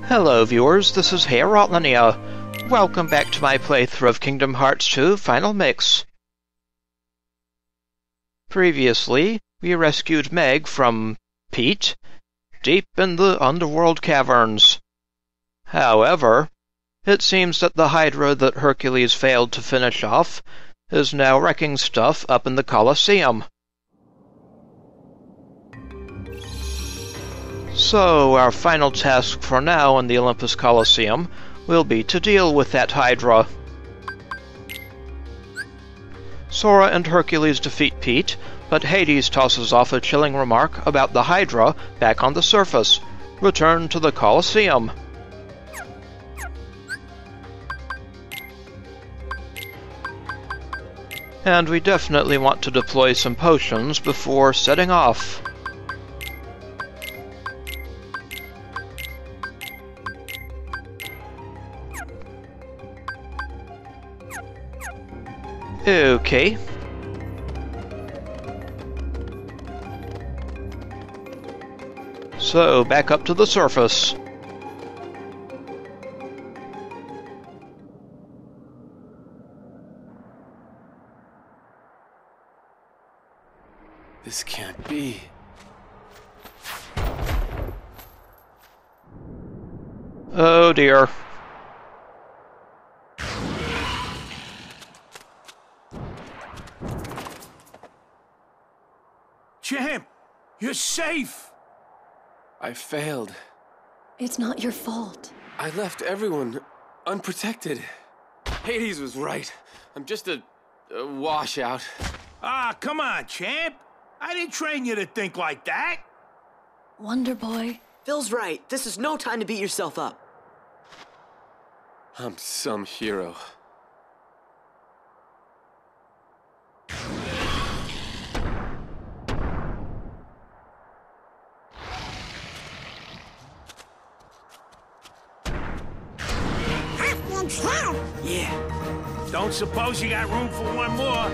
Hello viewers, this is Urninator. Welcome back to my playthrough of Kingdom Hearts 2 Final Mix. Previously, we rescued Meg from Pete, deep in the Underworld caverns. However, it seems that the Hydra that Hercules failed to finish off is now wrecking stuff up in the Coliseum. So, our final task for now in the Olympus Coliseum will be to deal with that Hydra. Sora and Hercules defeat Pete, but Hades tosses off a chilling remark about the Hydra back on the surface. Return to the Coliseum. And we definitely want to deploy some potions before setting off. Okay. So, back up to the surface. This can't be. Oh dear. Champ, you're safe! I failed. It's not your fault. I left everyone unprotected. Hades was right. I'm just a washout. Ah, come on, champ. I didn't train you to think like that. Wonder Boy. Phil's right. This is no time to beat yourself up. I'm some hero. Yeah. Don't suppose you got room for one more?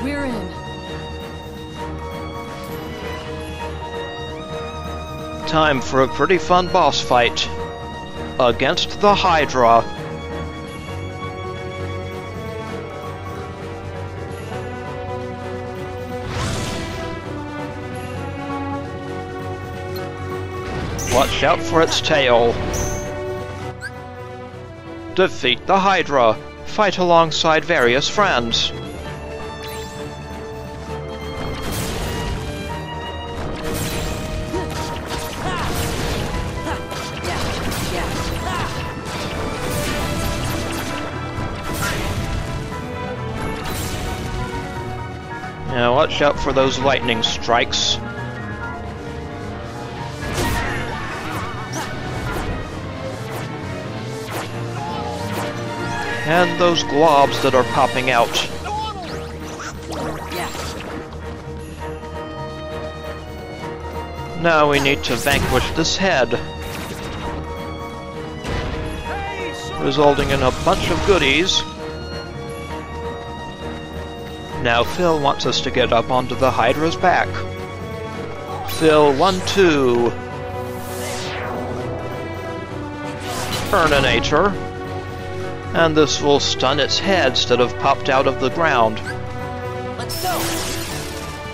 We're in. Time for a pretty fun boss fight. Against the Hydra. Watch out for its tail. Defeat the Hydra. Fight alongside various friends. Now watch out for those lightning strikes. And those globs that are popping out. Now we need to vanquish this head, resulting in a bunch of goodies. Now Phil wants us to get up onto the Hydra's back. Phil 1-2. Urninator. And this will stun its heads that have popped out of the ground. Let's go.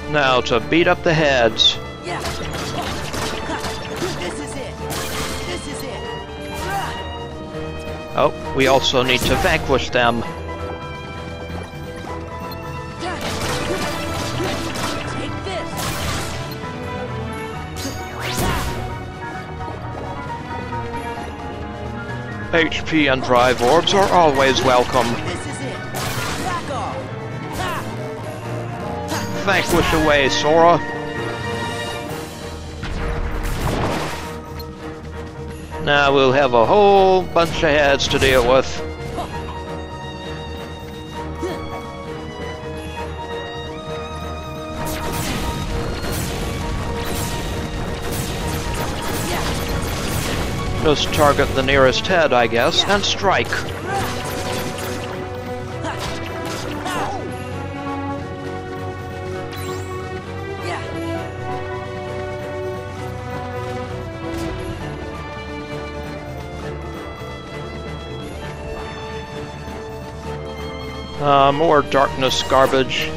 Now to beat up the heads. Yeah. This is it. This is it. Oh, we also need to vanquish them. Take this. HP and drive orbs are always welcome. This is it. Back off. Vanquish away, Sora. Now we'll have a whole bunch of heads to deal with. Just target the nearest head, I guess, and strike. More darkness garbage.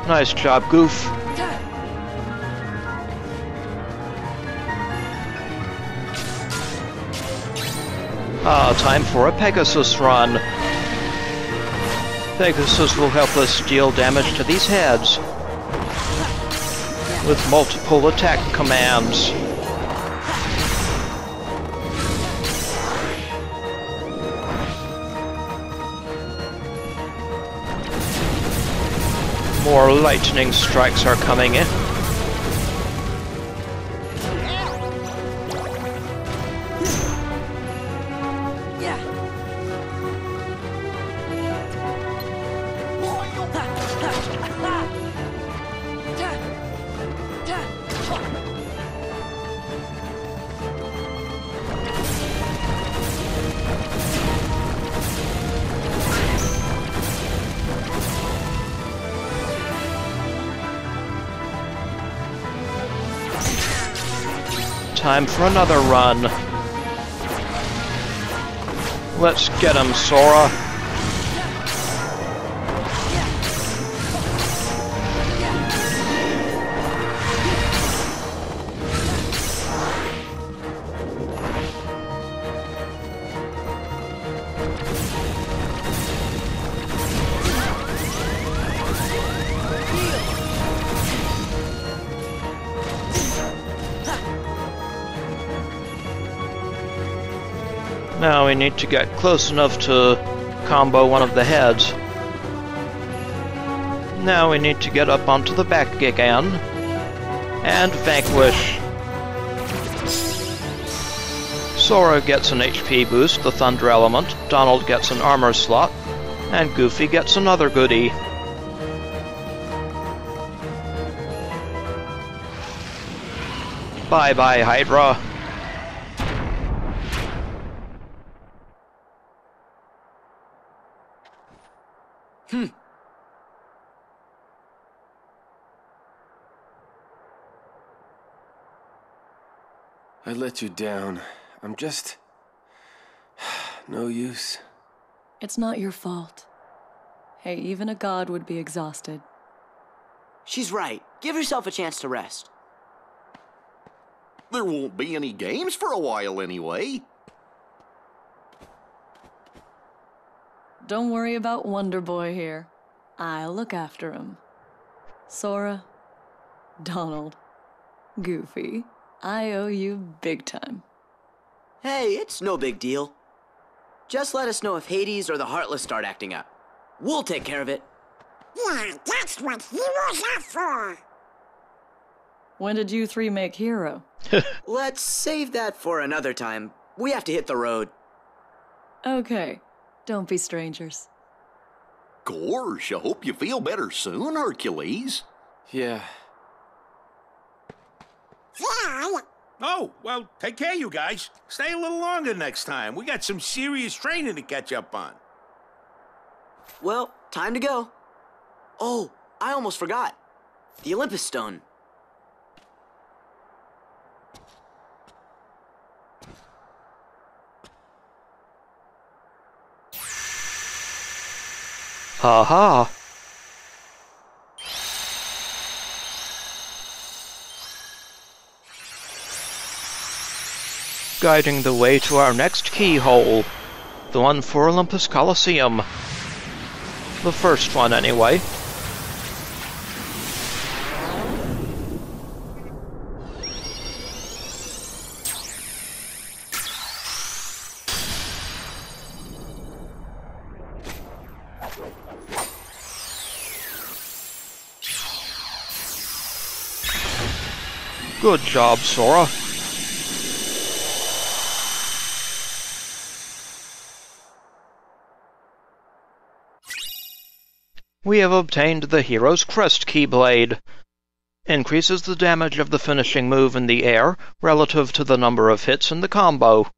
Nice job, Goof. Time for a Pegasus run. Pegasus will help us deal damage to these heads with multiple attack commands. More lightning strikes are coming in. Time for another run. Let's get him, Sora. Now we need to get close enough to combo one of the heads. Now we need to get up onto the back again and Vanquish. Sora gets an HP boost, the Thunder Element, Donald gets an armor slot, and Goofy gets another goodie. Bye-bye, Hydra. I let you down. I'm just... no use. It's not your fault. Hey, even a god would be exhausted. She's right. Give yourself a chance to rest. There won't be any games for a while anyway. Don't worry about Wonder Boy here. I'll look after him. Sora, Donald, Goofy, I owe you big time. Hey, it's no big deal. Just let us know if Hades or the Heartless start acting up. We'll take care of it. Yeah, that's what heroes are for. When did you three make Hero? Let's save that for another time. We have to hit the road. Okay, don't be strangers. Gosh, I hope you feel better soon, Hercules. Yeah. Yeah. Oh, well, take care, you guys. Stay a little longer next time. We got some serious training to catch up on. Well, time to go. Oh, I almost forgot. The Olympus Stone. Haha. Guiding the way to our next keyhole. The one for Olympus Coliseum. The first one, anyway. Good job, Sora. We have obtained the Hero's Crest Keyblade. Increases the damage of the finishing move in the air relative to the number of hits in the combo.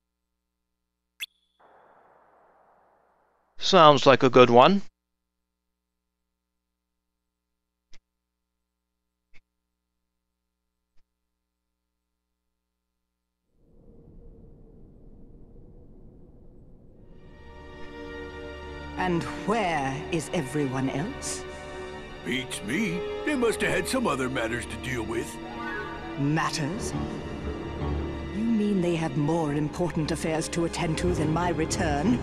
Sounds like a good one. And where is everyone else? Beats me. They must have had some other matters to deal with. Matters? You mean they have more important affairs to attend to than my return?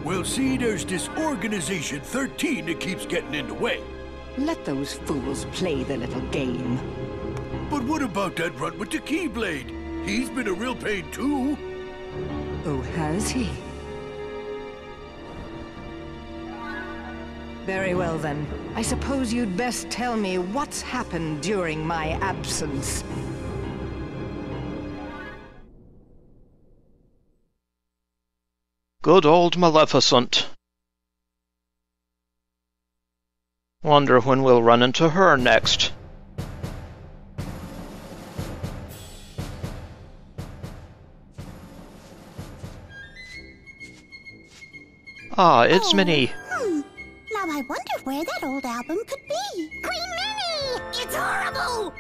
Well, see, there's this Organization 13 that keeps getting in the way. Let those fools play their little game. But what about that runt with the Keyblade? He's been a real pain, too. Oh, has he? Very well, then. I suppose you'd best tell me what's happened during my absence. Good old Maleficent. Wonder when we'll run into her next. Ah, it's Minnie. Now I wonder where that old album could be. Queen Minnie! It's horrible!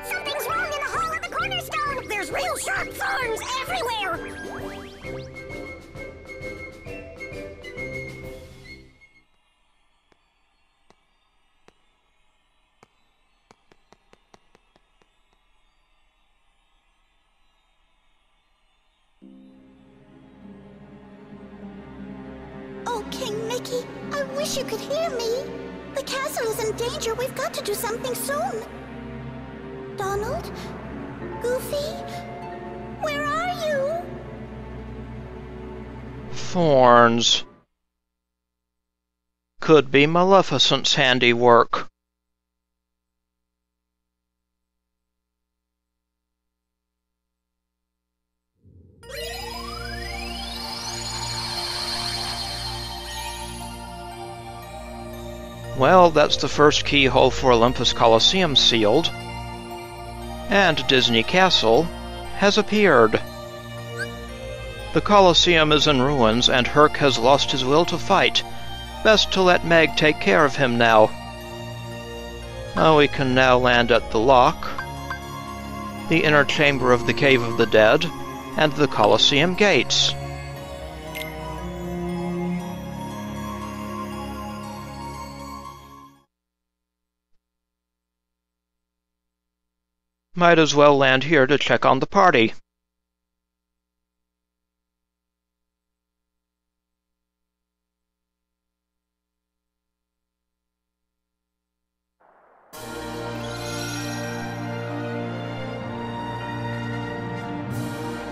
Something's wrong in the hall of the cornerstone! There's real sharp thorns everywhere! Oh, King Mickey, I wish you could hear me. The castle is in danger. We've got to do something soon. Donald? Goofy? Where are you? Thorns. Could be Maleficent's handiwork. Well, that's the first keyhole for Olympus Coliseum sealed. And Disney Castle has appeared. The Coliseum is in ruins, and Herc has lost his will to fight. Best to let Meg take care of him now. We can now land at the Lock, the inner chamber of the Cave of the Dead, and the Coliseum Gates. Might as well land here to check on the party.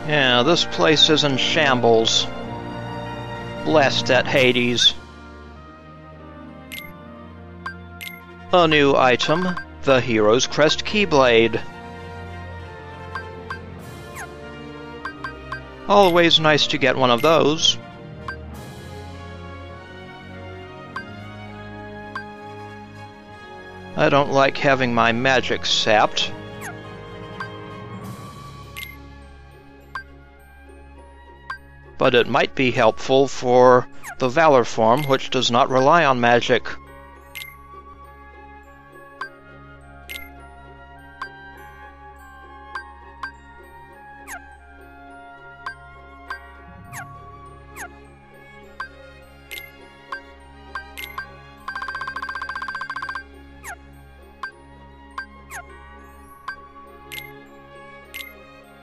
Yeah, this place is in shambles. Blessed at Hades. A new item, the Hero's Crest Keyblade. Always nice to get one of those. I don't like having my magic sapped. But it might be helpful for the Valor Form, which does not rely on magic.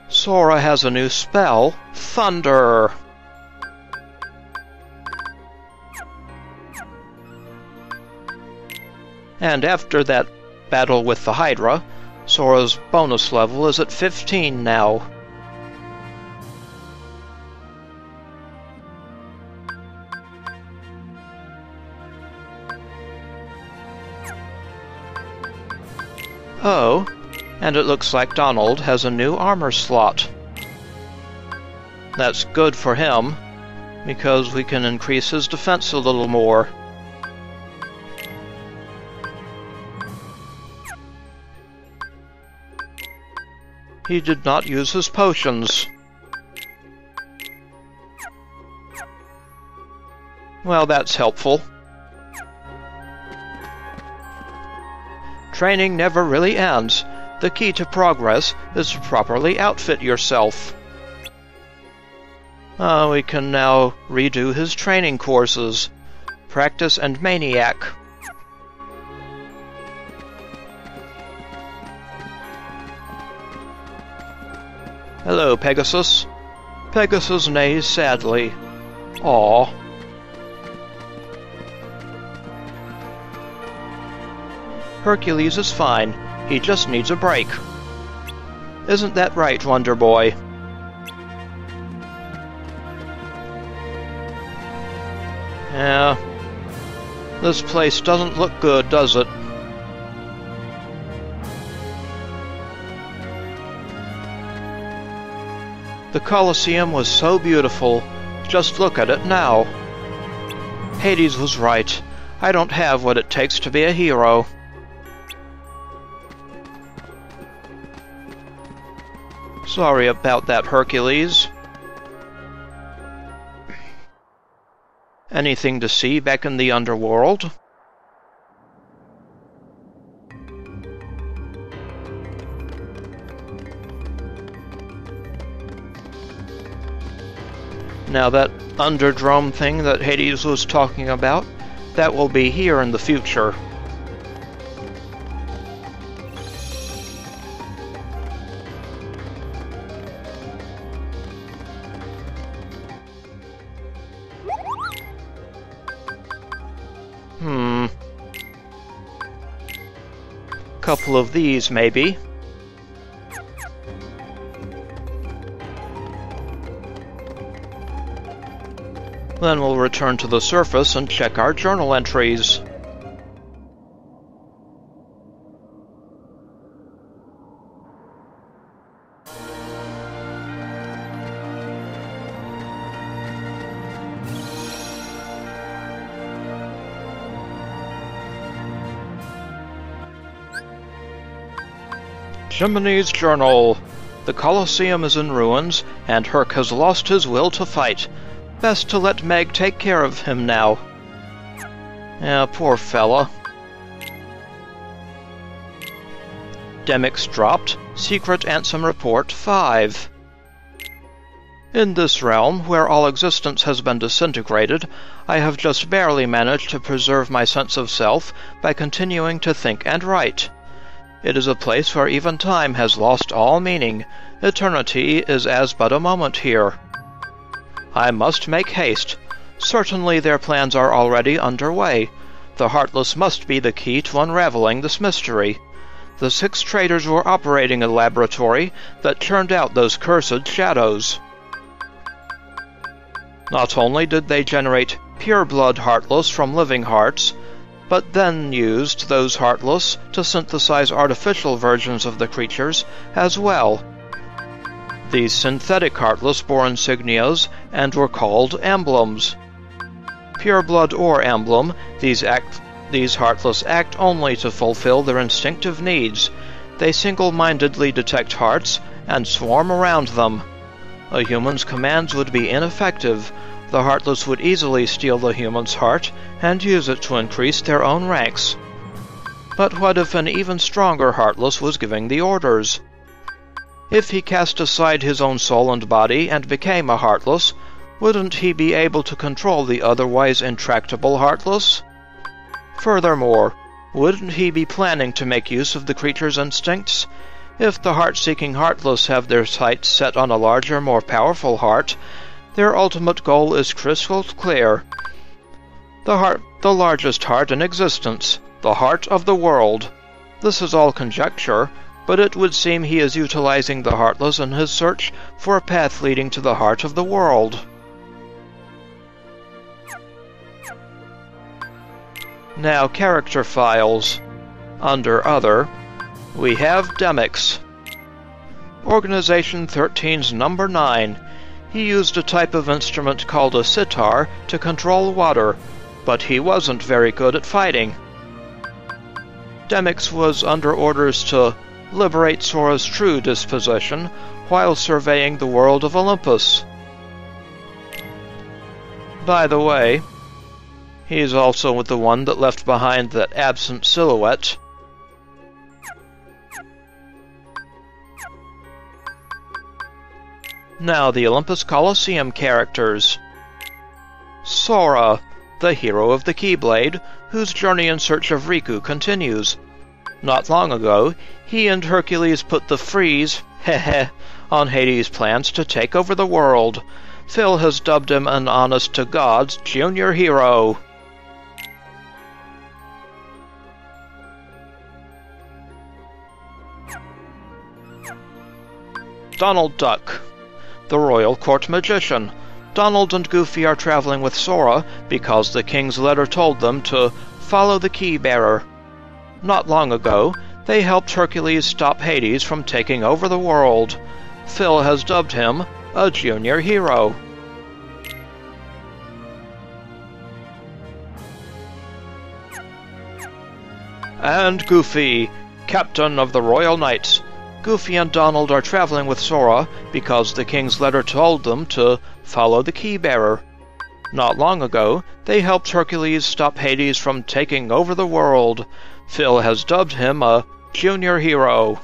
Sora has a new spell, Thunder. And after that battle with the Hydra, Sora's bonus level is at 15 now. Oh, and it looks like Donald has a new armor slot. That's good for him, because we can increase his defense a little more. He did not use his potions. Well, that's helpful. Training never really ends. The key to progress is to properly outfit yourself. We can now redo his training courses. Practice and Maniac. Hello, Pegasus. Pegasus neighs sadly. Aw. Hercules is fine. He just needs a break. Isn't that right, Wonder Boy? Yeah. This place doesn't look good, does it? The Coliseum was so beautiful. Just look at it now. Hades was right. I don't have what it takes to be a hero. Sorry about that, Hercules. Anything to see back in the Underworld? Now that Underdrome thing that Hades was talking about, that will be here in the future. Couple of these, maybe. Then we'll return to the surface and check our journal entries. Jiminy's Journal. The Coliseum is in ruins, and Herc has lost his will to fight. Best to let Meg take care of him now. Yeah, poor fella. Demyx dropped. Secret Ansem Report 5. In this realm, where all existence has been disintegrated, I have just barely managed to preserve my sense of self by continuing to think and write. It is a place where even time has lost all meaning. Eternity is as but a moment here. I must make haste. Certainly their plans are already underway. The Heartless must be the key to unraveling this mystery. The 6 traitors were operating a laboratory that churned out those cursed shadows. Not only did they generate pure-blood Heartless from living hearts, but then used those Heartless to synthesize artificial versions of the creatures as well. These synthetic Heartless bore insignias and were called emblems. Pure blood or emblem, these Heartless act only to fulfill their instinctive needs. They single-mindedly detect hearts and swarm around them. A human's commands would be ineffective. The Heartless would easily steal the human's heart and use it to increase their own ranks. But what if an even stronger Heartless was giving the orders? If he cast aside his own soul and body and became a Heartless, wouldn't he be able to control the otherwise intractable Heartless? Furthermore, wouldn't he be planning to make use of the creature's instincts? If the heart-seeking Heartless have their sights set on a larger, more powerful heart, their ultimate goal is crystal clear. The largest heart in existence, the heart of the world. This is all conjecture, but it would seem he is utilizing the Heartless in his search for a path leading to the heart of the world. Now, character files. Under Other, we have Demyx. Organization 13's number 9. He used a type of instrument called a sitar to control water, but he wasn't very good at fighting. Demyx was under orders to liberate Sora's true disposition while surveying the world of Olympus. By the way, he's also the one that left behind that absent silhouette. Now the Olympus Coliseum characters. Sora, the hero of the Keyblade, whose journey in search of Riku continues. Not long ago, he and Hercules put the freeze, on Hades' plans to take over the world. Phil has dubbed him an honest-to-God's junior hero. Donald Duck, the royal court magician. Donald and Goofy are traveling with Sora because the king's letter told them to follow the key bearer. Not long ago, they helped Hercules stop Hades from taking over the world. Phil has dubbed him a junior hero. And Goofy, captain of the Royal Knights. Goofy and Donald are traveling with Sora because the king's letter told them to follow the key bearer. Not long ago, they helped Hercules stop Hades from taking over the world. Phil has dubbed him a junior hero.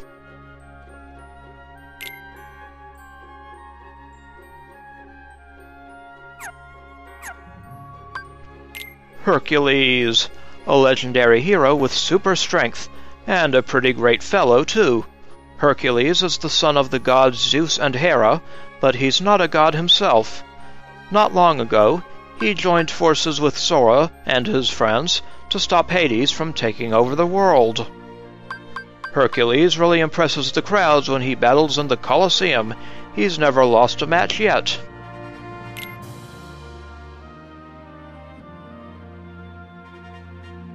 Hercules, a legendary hero with super strength, and a pretty great fellow, too. Hercules is the son of the gods Zeus and Hera, but he's not a god himself. Not long ago, he joined forces with Sora and his friends to stop Hades from taking over the world. Hercules really impresses the crowds when he battles in the Coliseum. He's never lost a match yet.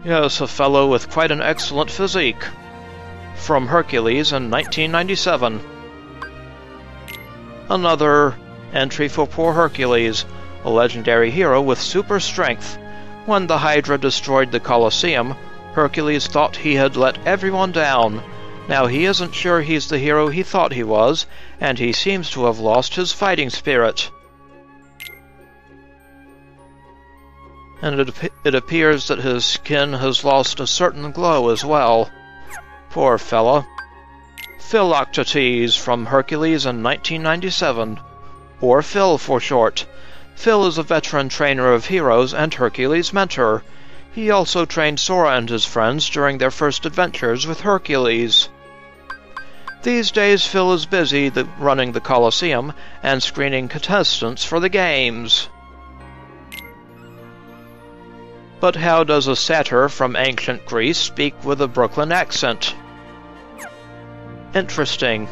Yes, a fellow with quite an excellent physique. From Hercules in 1997. Another entry for poor Hercules, a legendary hero with super strength. When the Hydra destroyed the Coliseum, Hercules thought he had let everyone down. Now he isn't sure he's the hero he thought he was, and he seems to have lost his fighting spirit. And it appears that his skin has lost a certain glow as well. Poor fella. Philoctetes from Hercules in 1997, or Phil for short. Phil is a veteran trainer of heroes and Hercules' mentor. He also trained Sora and his friends during their first adventures with Hercules. These days Phil is busy running the Coliseum and screening contestants for the games. But how does a satyr from ancient Greece speak with a Brooklyn accent? Interesting.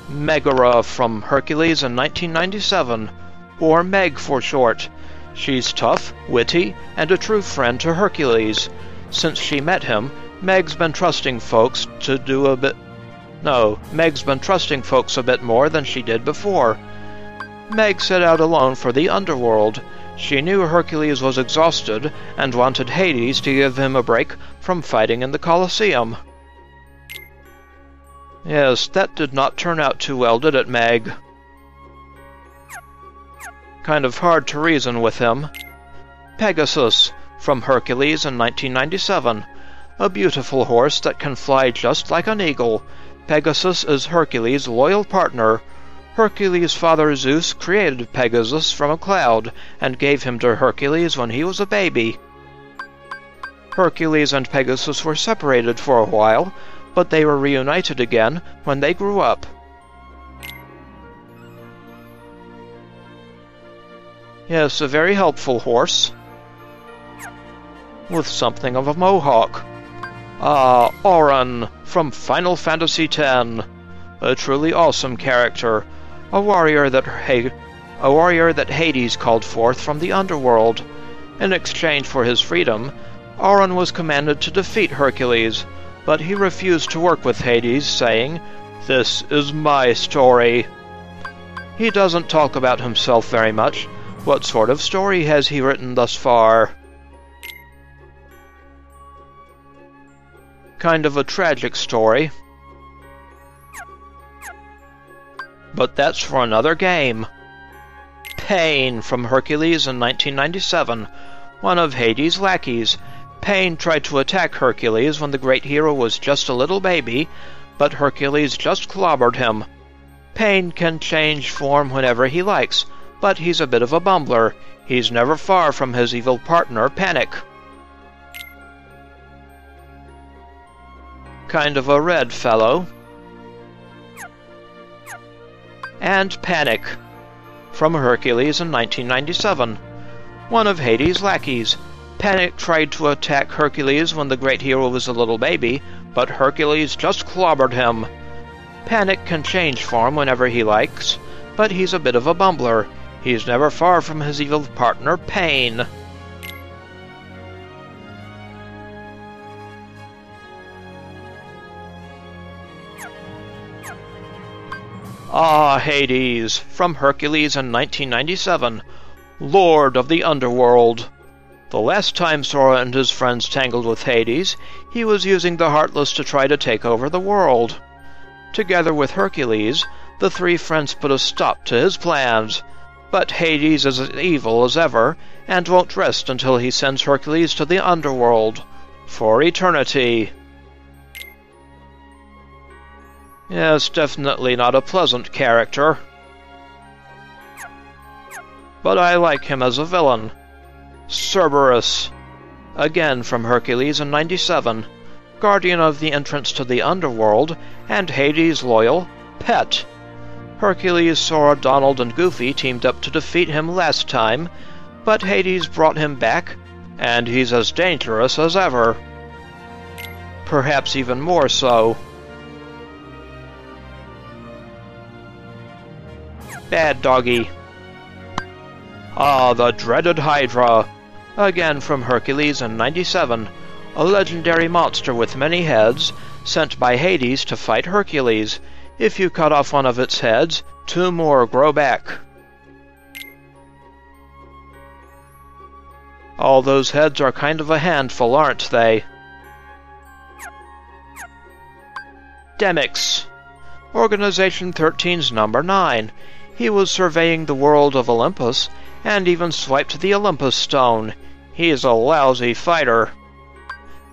Megara from Hercules in 1997, or Meg for short. She's tough, witty, and a true friend to Hercules. Since she met him, Meg's been trusting folks a bit more than she did before. Meg set out alone for the Underworld. She knew Hercules was exhausted and wanted Hades to give him a break from fighting in the Coliseum. Yes, that did not turn out too well, did it, Meg? Kind of hard to reason with him. Pegasus, from Hercules in 1997. A beautiful horse that can fly just like an eagle. Pegasus is Hercules' loyal partner. Hercules' father Zeus created Pegasus from a cloud and gave him to Hercules when he was a baby. Hercules and Pegasus were separated for a while, but they were reunited again when they grew up. Yes, a very helpful horse. With something of a mohawk. Auron from Final Fantasy X. A truly awesome character. A warrior that Hades called forth from the Underworld. In exchange for his freedom, Auron was commanded to defeat Hercules, but he refused to work with Hades, saying, "This is my story." He doesn't talk about himself very much. What sort of story has he written thus far? Kind of a tragic story. But that's for another game. Pain from Hercules in 1997, one of Hades' lackeys. Pain tried to attack Hercules when the great hero was just a little baby, but Hercules just clobbered him. Pain can change form whenever he likes, but he's a bit of a bumbler. He's never far from his evil partner, Panic. Kind of a red fellow. And Panic, from Hercules in 1997. One of Hades' lackeys. Panic tried to attack Hercules when the great hero was a little baby, but Hercules just clobbered him. Panic can change form whenever he likes, but he's a bit of a bumbler. He's never far from his evil partner, Pain. Ah, Hades, from Hercules in 1997, Lord of the Underworld. The last time Sora and his friends tangled with Hades, he was using the Heartless to try to take over the world. Together with Hercules, the three friends put a stop to his plans. But Hades is as evil as ever, and won't rest until he sends Hercules to the Underworld. For eternity. Yes, definitely not a pleasant character. But I like him as a villain. Cerberus. Again from Hercules in 97. Guardian of the entrance to the Underworld, and Hades' loyal pet. Hercules, Sora, Donald, and Goofy teamed up to defeat him last time, but Hades brought him back, and he's as dangerous as ever. Perhaps even more so. Bad Doggy. Ah, the dreaded Hydra. Again from Hercules in 97. A legendary monster with many heads, sent by Hades to fight Hercules. If you cut off one of its heads, 2 more grow back. All those heads are kind of a handful, aren't they? Demyx. Organization 13's number 9. He was surveying the world of Olympus, and even swiped the Olympus Stone. He's a lousy fighter.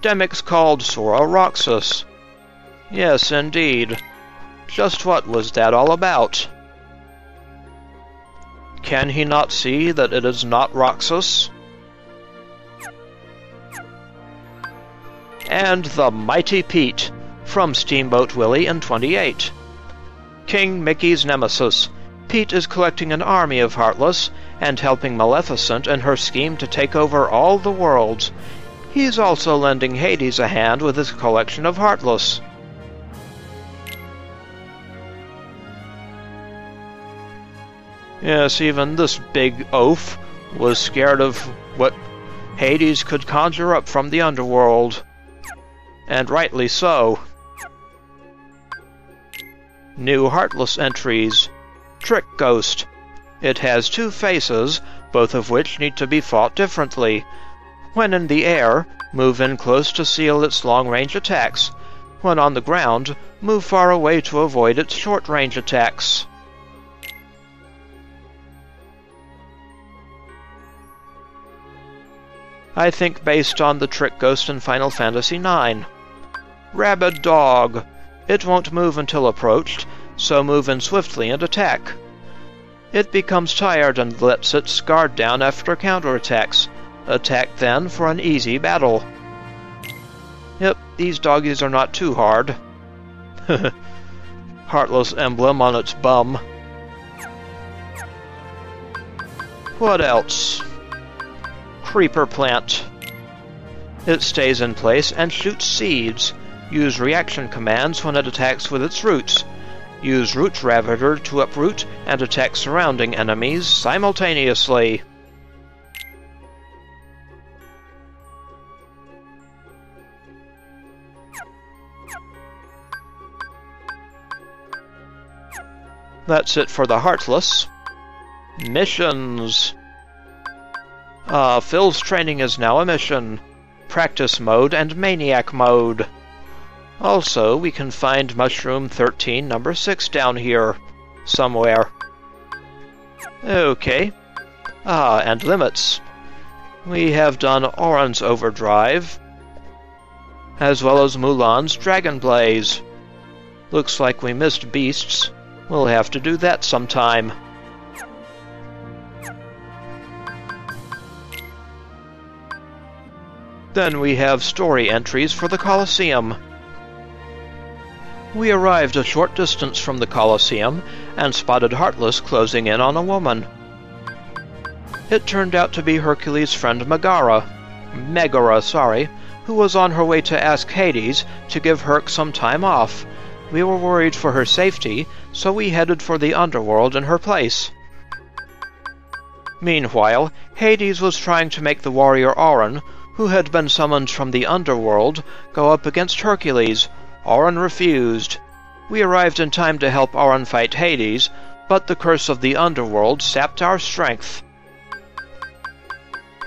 Demyx called Sora Roxas. Yes, indeed. Just what was that all about? Can he not see that it is not Roxas? And the mighty Pete, from Steamboat Willie in 28. King Mickey's nemesis, Pete is collecting an army of Heartless, and helping Maleficent in her scheme to take over all the worlds. He's also lending Hades a hand with his collection of Heartless. Yes, even this big oaf was scared of what Hades could conjure up from the underworld. And rightly so. New Heartless entries. Trick Ghost. It has 2 faces, both of which need to be fought differently. When in the air, move in close to seal its long-range attacks. When on the ground, move far away to avoid its short-range attacks. I think based on the Trick Ghost in Final Fantasy IX. Rabid Dog. It won't move until approached, so move in swiftly and attack. It becomes tired and lets its guard down after counterattacks. Attack then for an easy battle. Yep, these doggies are not too hard. Heartless emblem on its bum. What else? Creeper Plant. It stays in place and shoots seeds. Use reaction commands when it attacks with its roots. Use Root Ravager to uproot and attack surrounding enemies simultaneously. That's it for the Heartless. Missions. Phil's training is now a mission. Practice mode and Maniac mode. Also, we can find Mushroom 13 number 6 down here. Somewhere. Okay. And limits. We have done Oran's Overdrive, as well as Mulan's Dragon Blaze. Looks like we missed Beasts. We'll have to do that sometime. Then we have story entries for the Coliseum. We arrived a short distance from the Coliseum and spotted Heartless closing in on a woman. It turned out to be Hercules' friend Megara, who was on her way to ask Hades to give Herc some time off. We were worried for her safety, so we headed for the Underworld in her place. Meanwhile, Hades was trying to make the warrior Auron, who had been summoned from the Underworld, go up against Hercules. Auron refused. We arrived in time to help Auron fight Hades, but the curse of the Underworld sapped our strength.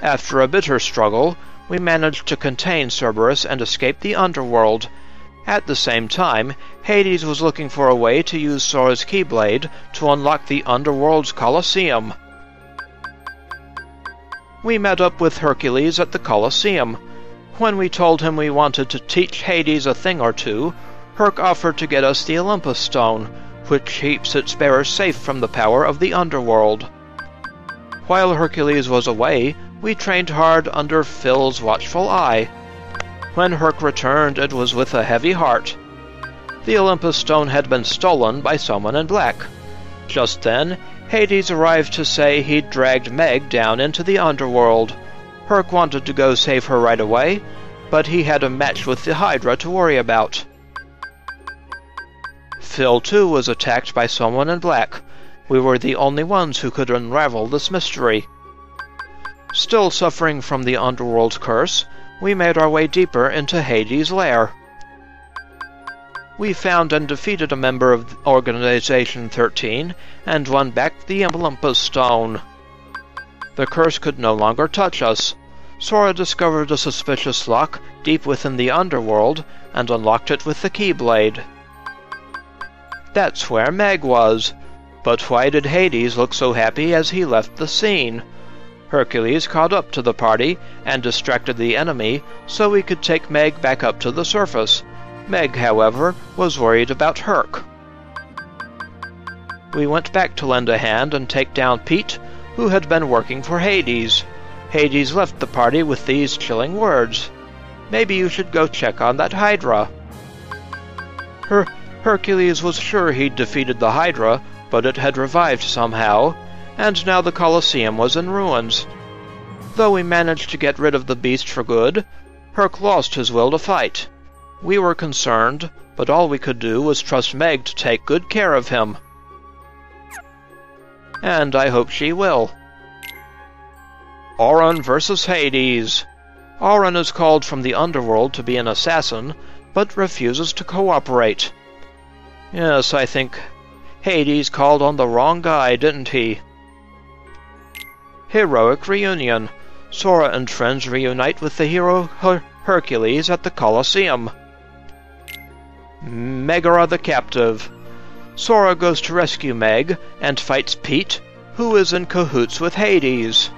After a bitter struggle, we managed to contain Cerberus and escape the Underworld. At the same time, Hades was looking for a way to use Sora's Keyblade to unlock the Underworld's Coliseum. We met up with Hercules at the Coliseum. When we told him we wanted to teach Hades a thing or two, Herc offered to get us the Olympus Stone, which keeps its bearer safe from the power of the Underworld. While Hercules was away, we trained hard under Phil's watchful eye. When Herc returned, it was with a heavy heart. The Olympus Stone had been stolen by someone in black. Just then, Hades arrived to say he'd dragged Meg down into the Underworld. Herc wanted to go save her right away, but he had a match with the Hydra to worry about. Phil, too, was attacked by someone in black. We were the only ones who could unravel this mystery. Still suffering from the Underworld's curse, we made our way deeper into Hades' lair. We found and defeated a member of Organization 13 and won back the Olympus Stone. The curse could no longer touch us. Sora discovered a suspicious lock deep within the Underworld and unlocked it with the Keyblade. That's where Meg was. But why did Hades look so happy as he left the scene? Hercules caught up to the party and distracted the enemy so we could take Meg back up to the surface. Meg, however, was worried about Herc. We went back to lend a hand and take down Pete, who had been working for Hades. Hades left the party with these chilling words: "Maybe you should go check on that Hydra." Hercules was sure he'd defeated the Hydra, but it had revived somehow, and now the Coliseum was in ruins. Though we managed to get rid of the beast for good, Herc lost his will to fight. We were concerned, but all we could do was trust Meg to take good care of him. And I hope she will. Auron versus Hades. Auron is called from the Underworld to be an assassin, but refuses to cooperate. Yes, I think Hades called on the wrong guy, didn't he? Heroic Reunion. Sora and friends reunite with the hero Hercules at the Coliseum. Megara the Captive. Sora goes to rescue Meg and fights Pete, who is in cahoots with Hades.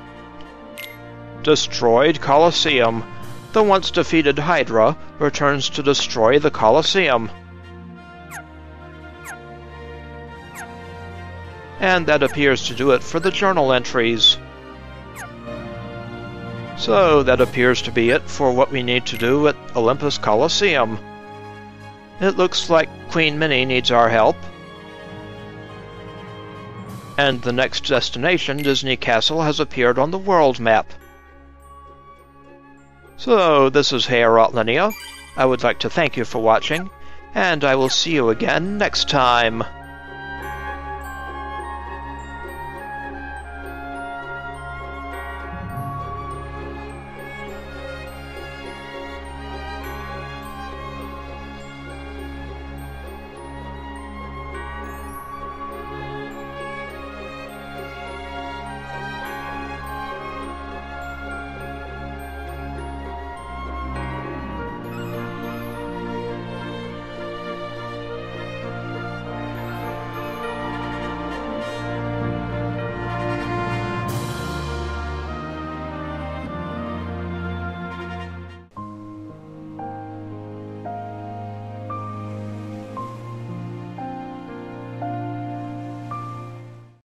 Destroyed Coliseum. The once defeated Hydra returns to destroy the Coliseum. And that appears to do it for the journal entries. So that appears to be it for what we need to do at Olympus Coliseum. It looks like Queen Minnie needs our help. And the next destination, Disney Castle, has appeared on the world map. So, this is Herald Linnea. I would like to thank you for watching, and I will see you again next time.